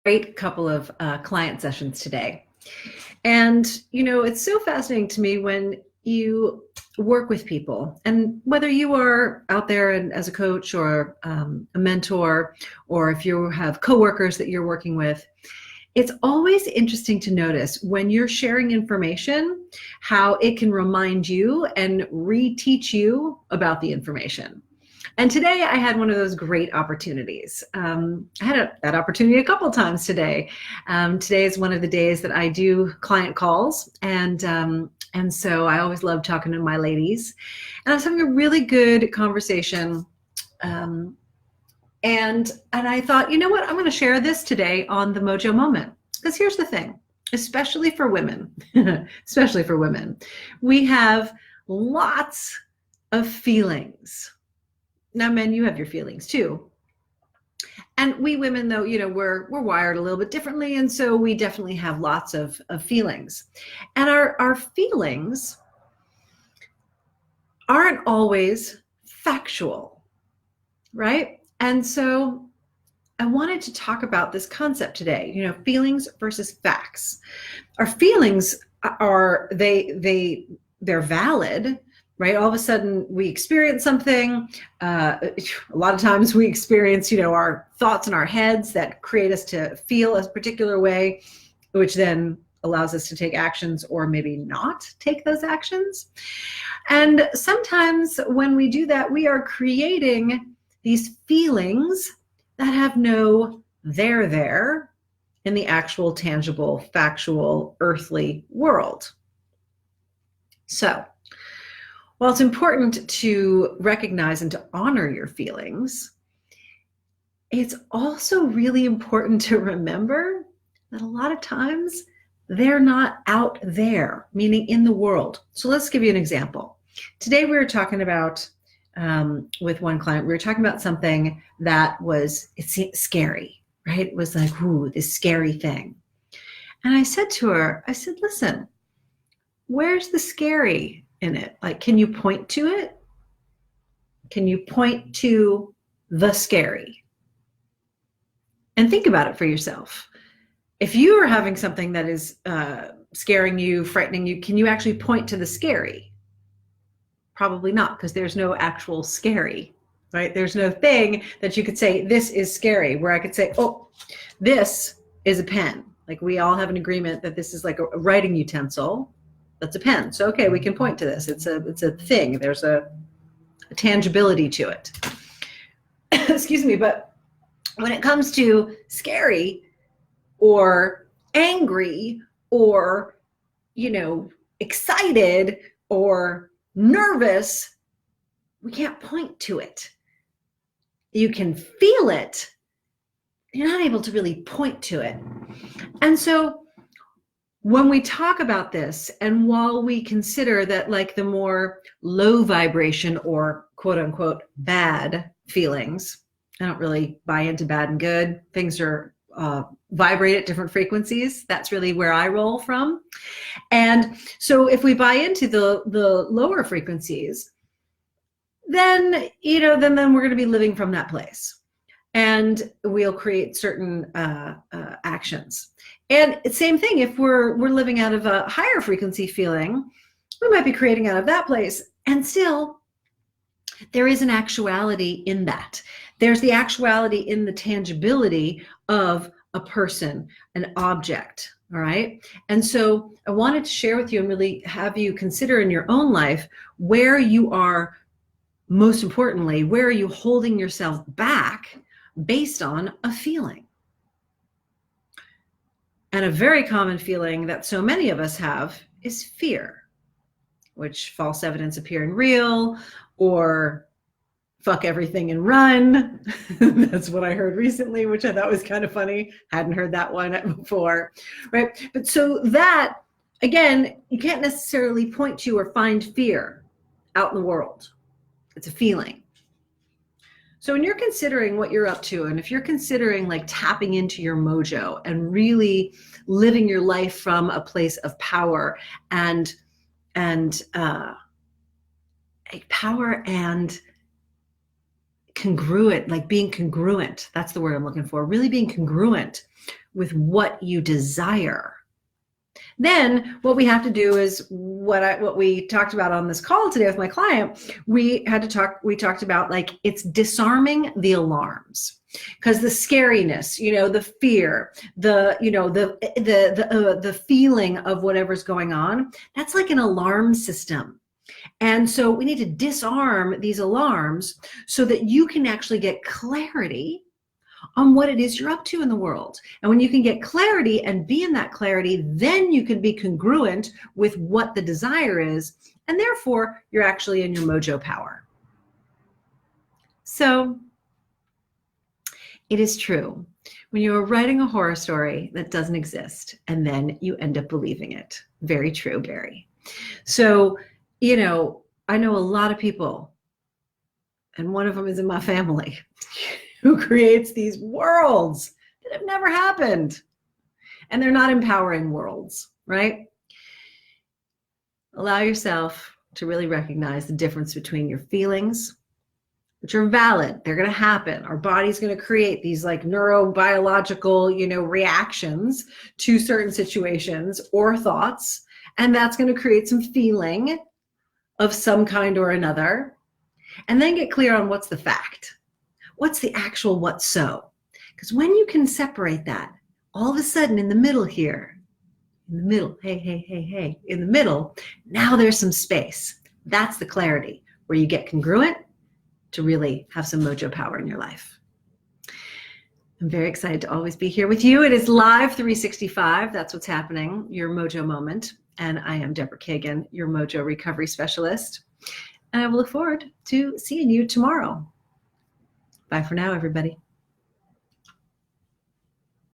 great couple of client sessions today. And, it's so fascinating to me when you work with people, and whether you are out there and as a coach or a mentor, or if you have coworkers that you're working with, it's always interesting to notice when you're sharing information, how it can remind you and reteach you about the information. And today I had one of those great opportunities. I had that opportunity a couple times today. Today is one of the days that I do client calls, and so I always love talking to my ladies. And I was having a really good conversation, and I thought, you know what, I'm going to share this today on the Mojo Moment. Because here's the thing, especially for women, we have lots of feelings. Now, men, you have your feelings too. And we women, though, we're wired a little bit differently. And so we definitely have lots of feelings. And our feelings aren't always factual, right? And so I wanted to talk about this concept today, feelings versus facts. Our feelings they're valid, right? All of a sudden we experience something. A lot of times we experience, our thoughts in our heads that create us to feel a particular way, which then allows us to take actions or maybe not take those actions. And sometimes when we do that, we are creating these feelings that have no there in the actual, tangible, factual, earthly world. So, while it's important to recognize and to honor your feelings, it's also really important to remember that a lot of times they're not out there, meaning in the world. So let's give you an example. Today we were talking about, with one client, we were talking about something that it's scary, right? It was like, ooh, this scary thing. And I said to her, listen, where's the scary in it? Like, can you point to it? Can you point to the scary? And think about it for yourself. If you are having something that is scaring you, frightening you, can you actually point to the scary? Probably not, because there's no actual scary, right? There's no thing that you could say, this is scary, where I could say, oh, this is a pen. Like, we all have an agreement that this is like a writing utensil. That's a pen. So, okay, we can point to this. It's a thing. There's a tangibility to it. Excuse me. But when it comes to scary or angry or, excited or nervous, we can't point to it. You can feel it. You're not able to really point to it. And so when we talk about this, and while we consider that like the more low vibration or quote unquote bad feelings, I don't really buy into bad and good. Things are vibrate at different frequencies. That's really where I roll from. And so if we buy into the lower frequencies, then, then we're going to be living from that place. And we'll create certain actions. And same thing, if we're living out of a higher frequency feeling, we might be creating out of that place. And still, there is an actuality in that. There's the actuality in the tangibility of a person, an object, all right? And so I wanted to share with you and really have you consider in your own life where you are, most importantly, where are you holding yourself back based on a feeling? And a very common feeling that so many of us have is fear, which false evidence appearing real, or fuck everything and run. That's what I heard recently, which I thought was kind of funny. Hadn't heard that one before, right? But so that, again, you can't necessarily point to or find fear out in the world. It's a feeling. So when you're considering what you're up to, and if you're considering like tapping into your mojo and really living your life from a place of power and power and congruent, like being congruent, that's the word I'm looking for, really being congruent with what you desire. Then what we have to do is what we talked about on this call today with my client. We talked about, like, it's disarming the alarms, because the scariness, the fear, the feeling of whatever's going on, that's like an alarm system. And so we need to disarm these alarms so that you can actually get clarity on what it is you're up to in the world. And when you can get clarity and be in that clarity, then you can be congruent with what the desire is. And therefore, you're actually in your mojo power. So it is true. When you are writing a horror story that doesn't exist, and then you end up believing it. Very true, Barry. So, I know a lot of people, and one of them is in my family, who creates these worlds that have never happened. And they're not empowering worlds, right? Allow yourself to really recognize the difference between your feelings, which are valid. They're going to happen. Our body's going to create these like neurobiological, reactions to certain situations or thoughts. And that's going to create some feeling of some kind or another. And then get clear on what's the fact. What's the actual what's so? Because when you can separate that, all of a sudden in the middle here, in the middle, hey, in the middle, now there's some space. That's the clarity where you get congruent to really have some mojo power in your life. I'm very excited to always be here with you. It is live 365. That's what's happening, your Mojo Moment. And I am Deborah Kagan, your Mojo Recovery Specialist. And I will look forward to seeing you tomorrow. Bye for now, everybody.